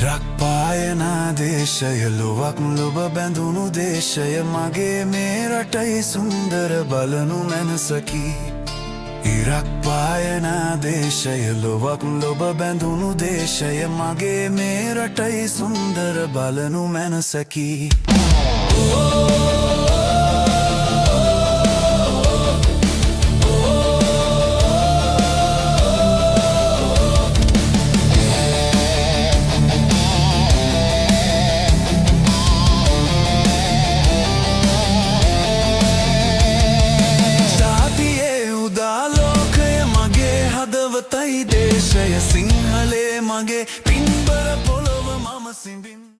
ඉරක් පායන දේශය ලොවක් ලොබ බැඳුණු දේශය මගේ මේ රටයි සුන්දර බලනු මැනසකි ඉරක් පායන දේශය ලොවක් ලොබ බැඳුණු දේශය මගේ මේ රටයි සුන්දර බලනු මැනසකි දේශය සිංහලේ මගේ පින්බර පොළොව මම සිඹින්